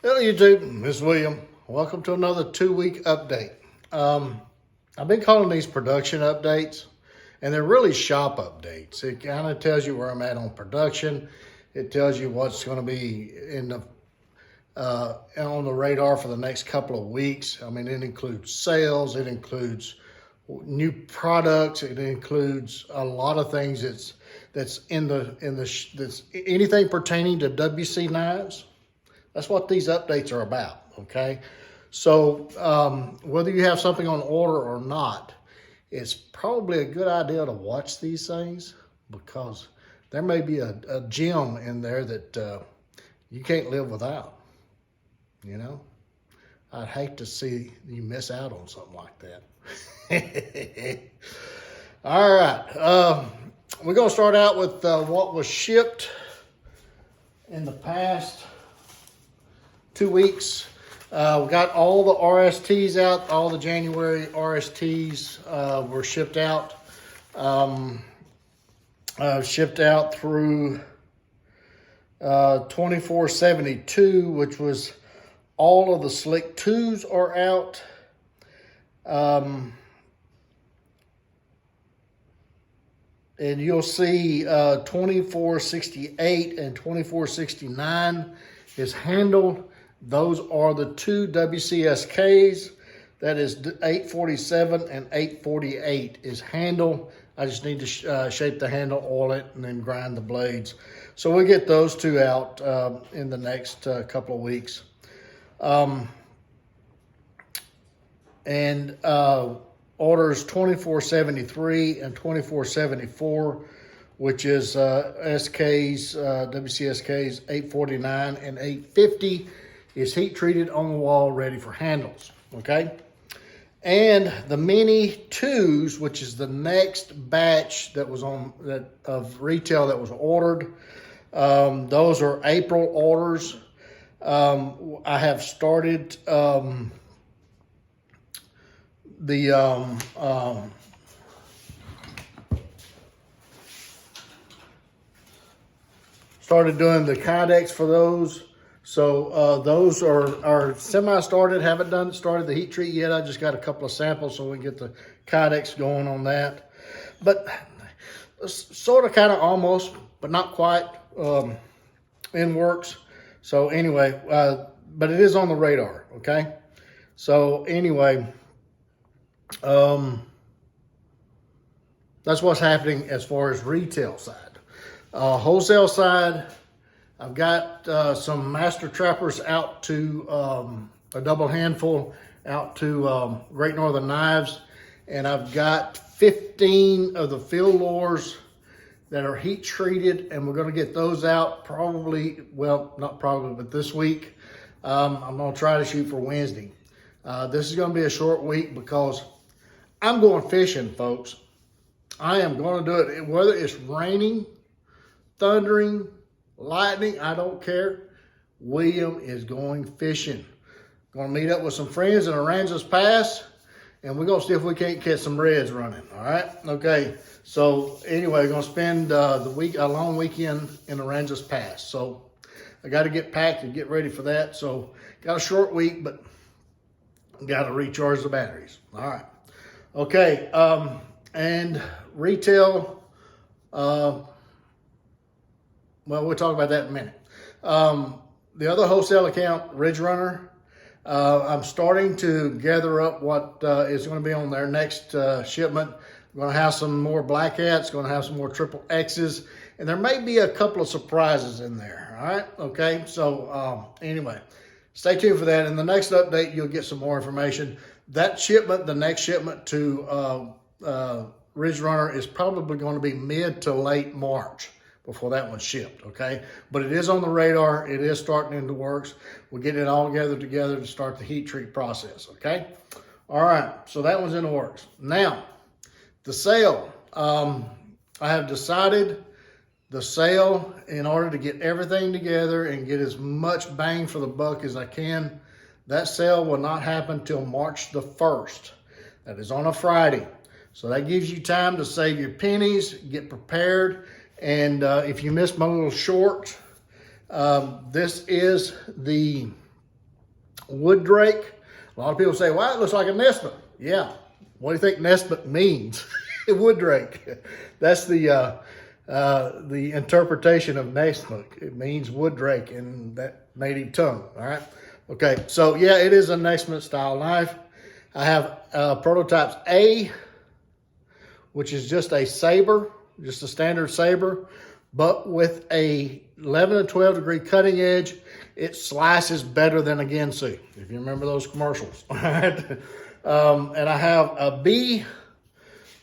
Hello YouTube, this is William. Welcome to another 2-week update. I've been calling these production updates, and they're really shop updates. It kind of tells you where I'm at on production. It tells you what's going to be in the on the radar for the next couple of weeks. I mean, it includes sales, it includes new products, it includes a lot of things that's anything pertaining to WC knives. That's what these updates are about, okay? So whether you have something on order or not, it's probably a good idea to watch these things because there may be a gem in there that you can't live without, you know? I'd hate to see you miss out on something like that. All right, we're gonna start out with what was shipped in the past 2 weeks. We got all the RSTs out. All the January RSTs were shipped out. Shipped out through 2472, which was all of the Slick 2s are out. And you'll see 2468 and 2469 is handled. Those are the two WCSKs. That is 847 and 848 is handle. I just need to shape the handle, oil it, and then grind the blades. So we'll get those two out in the next couple of weeks. Orders 2473 and 2474, which is WCSKs 849 and 850. Is heat treated on the wall, ready for handles, okay? And the mini 2s, which is the next batch that was of retail that was ordered. Those are April orders. I have started started doing the Kydex for those. So those are semi-started, haven't started the heat treat yet. I just got a couple of samples so we can get the Kydex going on that. But sort of, kind of, almost, but not quite in works. So anyway, but it is on the radar, okay? So anyway, that's what's happening as far as retail side. Wholesale side, I've got some master trappers out to a double handful out to Great Northern Knives, and I've got 15 of the field lures that are heat treated, and we're going to get those out probably, well, not probably, but this week. I'm going to try to shoot for Wednesday. This is going to be a short week because I'm going fishing, folks. I am going to do it, whether it's raining, thundering, lightning, I don't care. William is going fishing. Going to meet up with some friends in Aransas Pass, and we're going to see if we can't catch some reds running. All right, okay. So anyway, going to spend a long weekend in Aransas Pass. So I got to get packed and get ready for that. So got a short week, but got to recharge the batteries. All right, okay. And retail. Well, we'll talk about that in a minute. The other wholesale account, Ridge Runner, I'm starting to gather up what is going to be on their next shipment. I'm going to have some more black hats, going to have some more triple X's, and there may be a couple of surprises in there. All right, okay. So anyway, stay tuned for that. In the next update, you'll get some more information. That shipment, the next shipment to Ridge Runner, is probably going to be mid to late March before that one's shipped, okay? But it is on the radar. It is starting into works. We're getting it all gathered together to start the heat treat process, okay? All right, so that one's in the works. Now, the sale. I have decided the sale, in order to get everything together and get as much bang for the buck as I can, that sale will not happen till March the 1st. That is on a Friday. So that gives you time to save your pennies, get prepared. And if you missed my little short, this is the wood drake. A lot of people say, well, it looks like a Nestman. Yeah. What do you think Nestman means? Wood drake. That's the interpretation of Nestman. It means wood drake in that native tongue. All right. Okay. So yeah, it is a Nestman style knife. I have prototypes A, which is just a saber, just a standard saber, but with a 11 to 12 degree cutting edge. It slices better than a Ginsu, if you remember those commercials. All right. And I have a B,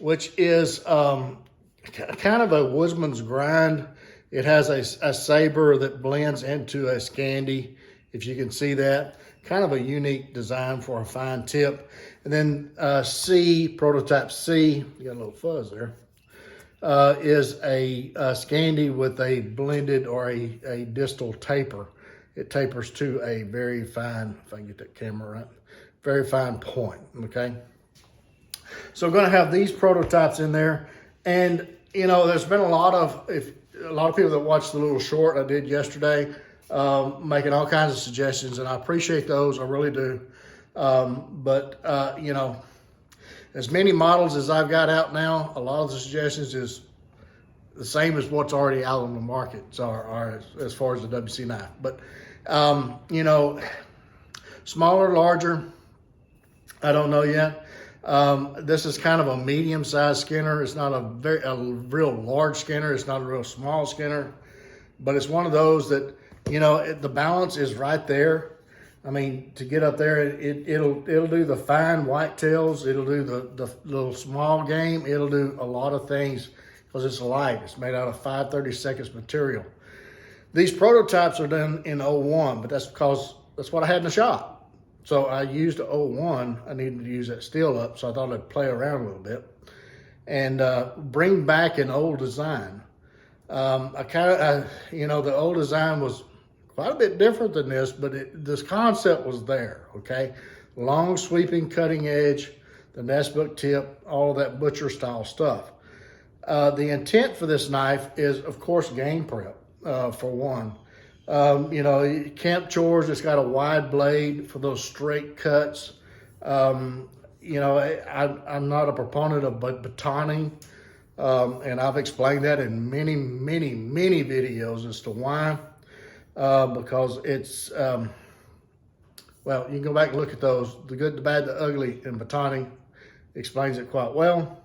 which is kind of a woodsman's grind. It has a saber that blends into a Scandi, if you can see that. Kind of a unique design for a fine tip. And then C, prototype C, you got a little fuzz there, is a Scandi with a blended or a distal taper. It tapers to a very fine, if I can get that camera right, very fine point, okay? So I'm gonna have these prototypes in there. And you know, there's been a lot of people that watched the little short I did yesterday, making all kinds of suggestions, and I appreciate those, I really do. You know, as many models as I've got out now, a lot of the suggestions is the same as what's already out on the market, so as far as the WC knife. But you know, smaller, larger, I don't know yet. This is kind of a medium-sized skinner. It's not a real large skinner. It's not a real small skinner, but it's one of those that, you know, the balance is right there. I mean, to get up there, it'll do the fine whitetails. It'll do the little small game. It'll do a lot of things because it's light. It's made out of 5/32 material. These prototypes are done in 01, but that's because that's what I had in the shop. So I used a 01. I needed to use that steel up, so I thought I'd play around a little bit and bring back an old design. You know, the old design was quite a bit different than this, but this concept was there, okay? Long sweeping cutting edge, the Nestbook tip, all of that butcher style stuff. The intent for this knife is, of course, game prep, for one. You know, camp chores, it's got a wide blade for those straight cuts. You know, I'm not a proponent of batoning, and I've explained that in many videos as to why. Because it's, well, you can go back and look at those. The good, the bad, the ugly, and batoning explains it quite well.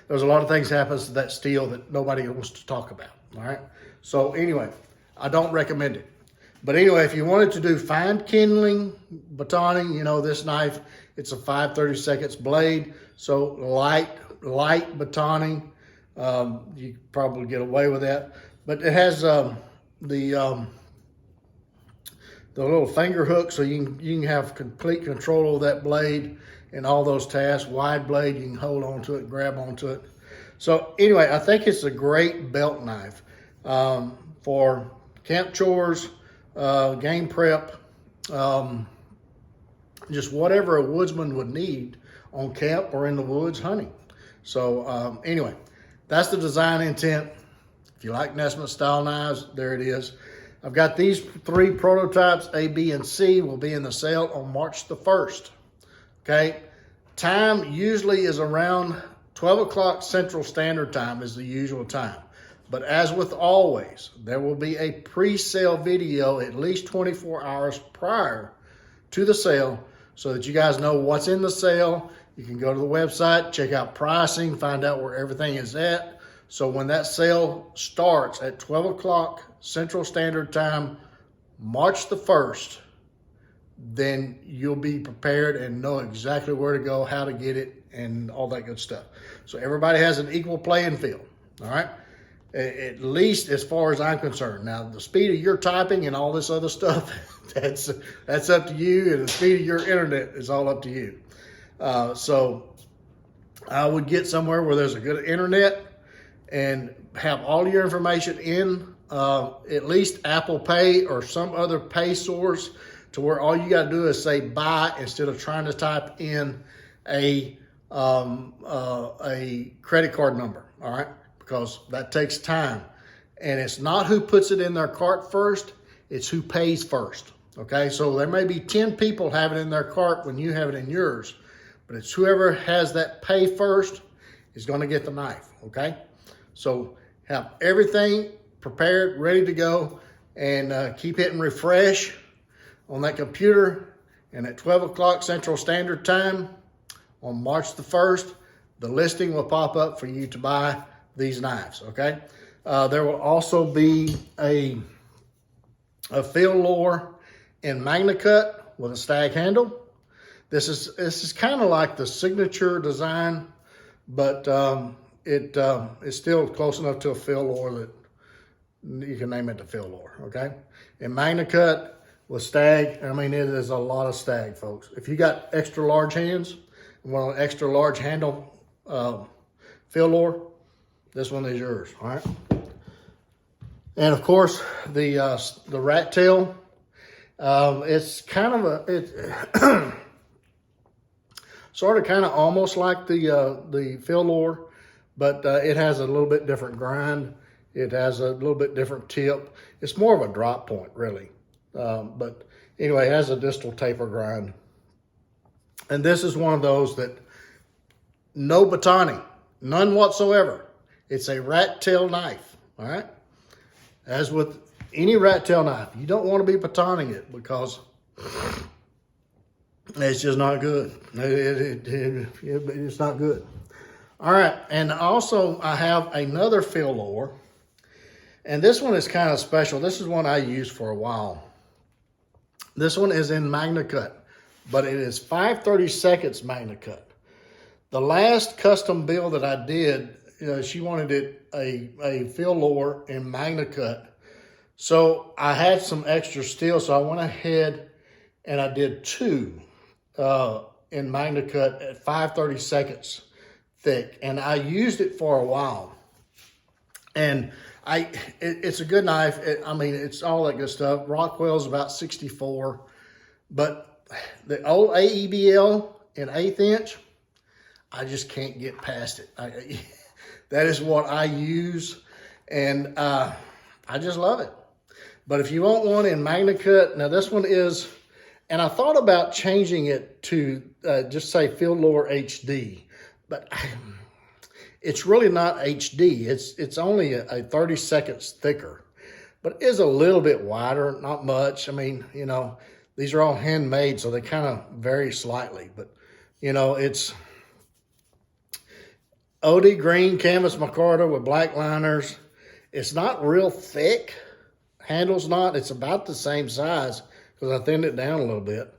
There's a lot of things happens to that steel that nobody wants to talk about, all right? So anyway, I don't recommend it. But anyway, if you wanted to do fine kindling, batoning, you know, this knife, it's a 5/32 blade, so light batoning, you probably get away with that. But it has the little finger hook, so you can have complete control of that blade and all those tasks. Wide blade, you can hold onto it, grab onto it. So anyway, I think it's a great belt knife for camp chores, game prep, just whatever a woodsman would need on camp or in the woods hunting. So anyway, that's the design intent. If you like Nestman style knives, there it is. I've got these 3 prototypes, A, B, and C, will be in the sale on March the 1st. Okay, time usually is around 12 o'clock Central Standard Time is the usual time. But as with always, there will be a pre-sale video at least 24 hours prior to the sale so that you guys know what's in the sale. You can go to the website, check out pricing, find out where everything is at. So when that sale starts at 12 o'clock Central Standard Time, March the 1st, then you'll be prepared and know exactly where to go, how to get it, and all that good stuff. So everybody has an equal playing field, all right? At least as far as I'm concerned. Now, the speed of your typing and all this other stuff, that's up to you, and the speed of your internet is all up to you. So I would get somewhere where there's a good internet and have all your information in at least Apple Pay or some other pay source to where all you got to do is say buy instead of trying to type in a credit card number, all right? Because that takes time. And it's not who puts it in their cart first, it's who pays first, Okay, so there may be 10 people have it in their cart when you have it in yours, but it's whoever has that pay first is going to get the knife. Okay, so have everything prepared, ready to go, and keep hitting refresh on that computer. And at 12 o'clock Central Standard Time on March the 1st, the listing will pop up for you to buy these knives. Okay, there will also be a field lore in Magna Cut with a stag handle. This is kind of like the signature design, but it's still close enough to a field lore that you can name it the field lore. Okay, in Magna Cut with stag, I mean, it is a lot of stag, folks. If you got extra large hands and want an extra large handle field lore, this one is yours. All right. And of course, the rat tail, it's kind of sort of kind of almost like the field lore, but it has a little bit different grind. It has a little bit different tip. It's more of a drop point, really. But anyway, it has a distal taper grind. And this is one of those that no batoning, none whatsoever. It's a rat tail knife, all right? As with any rat tail knife, you don't want to be batoning it because it's just not good. It's not good. All right, and also I have another field lore, and this one is kind of special. This is one I used for a while. This one is in Magna Cut, but it is 5/32 Magna Cut. The last custom build that I did, she wanted it a field lore in Magna Cut. So I had some extra steel, so I went ahead and I did two in Magna Cut at 5/32 thick, and I used it for a while. And it's a good knife. I mean, it's all that good stuff. Rockwell's about 64, but the old AEBL in 1/8 inch, I just can't get past it. That is what I use, and I just love it. But if you want one in Magna Cut, now this one is, and I thought about changing it to just say Field Lore HD, but it's really not HD. It's only a 30 thicker, but it is a little bit wider, not much. I mean, these are all handmade, so they kind of vary slightly, but it's OD green canvas micarta with black liners. It's not real thick. Handle's not. It's about the same size because I thinned it down a little bit,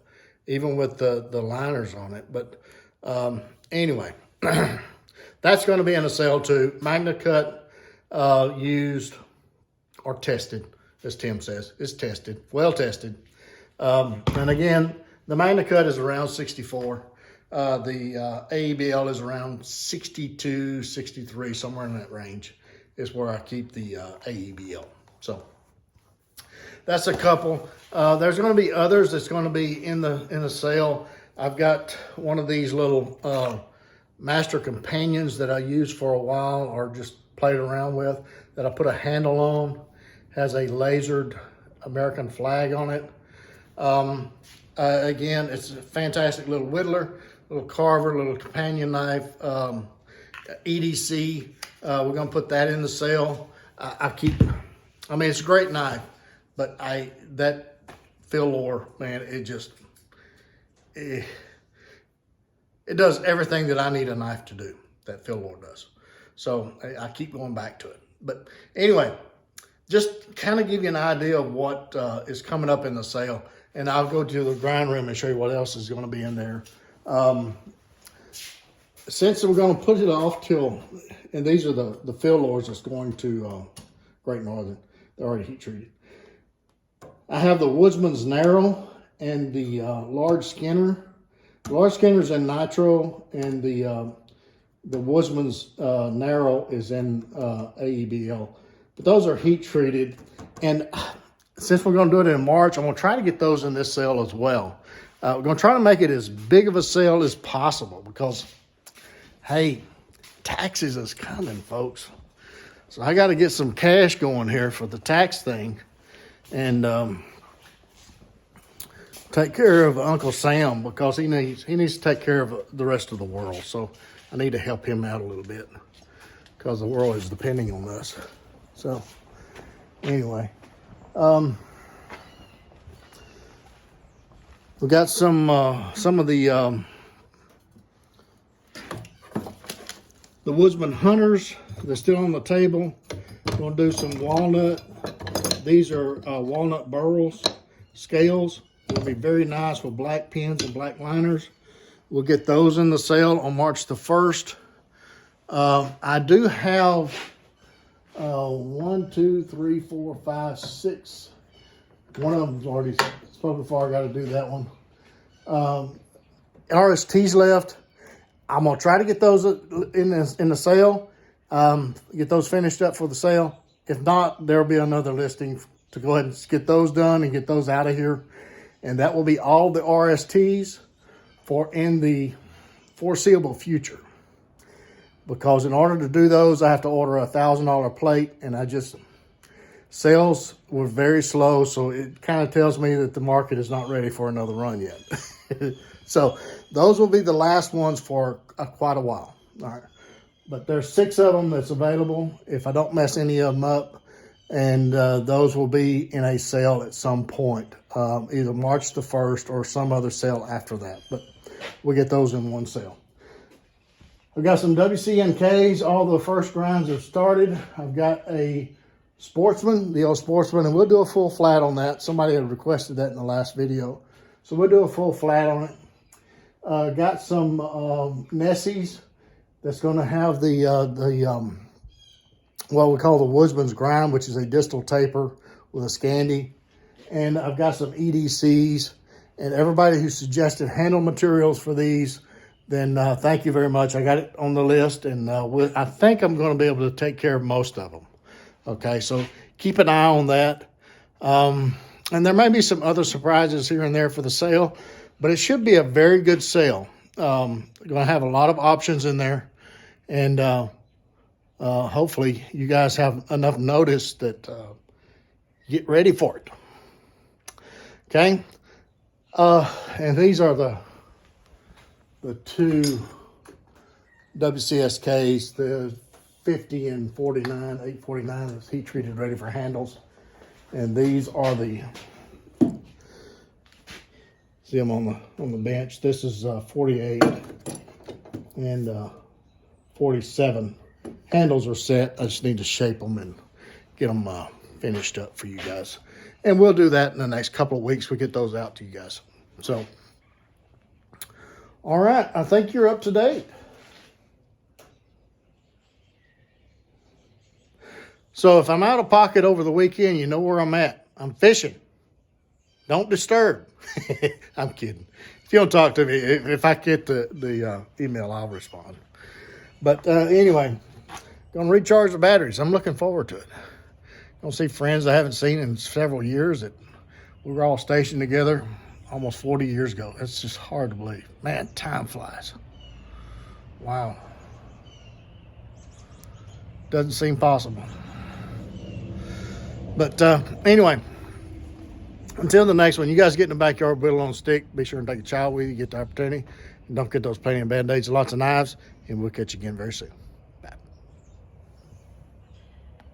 even with the liners on it. But anyway, that's going to be in a sale too. Magna Cut used or tested, as Tim says. It's tested, well tested. And again, the Magna Cut is around 64. The AEBL is around 62, 63, somewhere in that range is where I keep the AEBL. So that's a couple. There's going to be others that's going to be in the sale. I've got one of these little master companions that I used for a while or just played around with that I put a handle on. Has a lasered American flag on it. Again, it's a fantastic little whittler, little carver, little companion knife, EDC. We're going to put that in the sale. I mean, it's a great knife, but that field lore, man, it does everything that I need a knife to do, that field lore does. So I keep going back to it. But anyway, just kind of give you an idea of what is coming up in the sale. And I'll go to the grind room and show you what else is going to be in there. Since we're going to put it off till, and these are the field lores that's going to Great Northern. They're already heat treated. I have the Woodsman's Narrow and the Large Skinner. Large Skinner's in nitro, and the Woodsman's Narrow is in AEBL. But those are heat treated. And since we're going to do it in March, I'm going to try to get those in this sale as well. We're going to try to make it as big of a sale as possible because, hey, taxes is coming, folks. So I got to get some cash going here for the tax thing. And take care of Uncle Sam because he needs to take care of the rest of the world. So I need to help him out a little bit because the world is depending on us. So anyway, we got some of the Woodsman Hunters. They're still on the table. We're gonna do some walnut. These are walnut burls, scales. Will be very nice with black pins and black liners. We'll get those in the sale on March the 1st. I do have 1, 2, 3, 4, 5, 6. One of them's already spoken for. I got to do that one. RSTs left. I'm gonna try to get those in the sale. Get those finished up for the sale. If not, there'll be another listing to go ahead and get those done and get those out of here. And that will be all the RSTs for in the foreseeable future. Because in order to do those, I have to order a $1,000 plate, and sales were very slow, so it kind of tells me that the market is not ready for another run yet. So those will be the last ones for quite a while. All right. But there's 6 of them that's available if I don't mess any of them up. And those will be in a sale at some point, either March the 1st or some other sale after that. But we'll get those in one sale. I've got some WCNKs. All the first grinds have started. I've got a Sportsman, the old Sportsman, and we'll do a full flat on that. Somebody had requested that in the last video. So we'll do a full flat on it. Got some Nessies that's going to have what we call the Woodsman's Grind, which is a distal taper with a Scandi. And I've got some EDCs. And everybody who suggested handle materials for these, then thank you very much. I got it on the list, and I think I'm going to be able to take care of most of them. Okay, so keep an eye on that. And there may be some other surprises here and there for the sale, but it should be a very good sale. Going to have a lot of options in there, and hopefully you guys have enough notice that get ready for it. Okay, and these are the 2 WCSKs, the 50 and 49, 849 is heat treated, ready for handles. And these are the, see them on the bench. This is 48 and 47. Handles are set. I just need to shape them and get them finished up for you guys. And we'll do that in the next couple of weeks. We'll get those out to you guys. So, all right, I think you're up to date. So if I'm out of pocket over the weekend, you know where I'm at. I'm fishing. Don't disturb. I'm kidding. If you don't talk to me, if I get the email, I'll respond. But anyway, going to recharge the batteries. I'm looking forward to it. Going to see friends I haven't seen in several years that we were all stationed together almost 40 years ago. It's just hard to believe. Man, time flies. Wow. Doesn't seem possible. But anyway, until the next one, you guys get in the backyard, build it on a stick. Be sure and take a child with you, get the opportunity. And don't get those painting Band-Aids, lots of knives, and we'll catch you again very soon.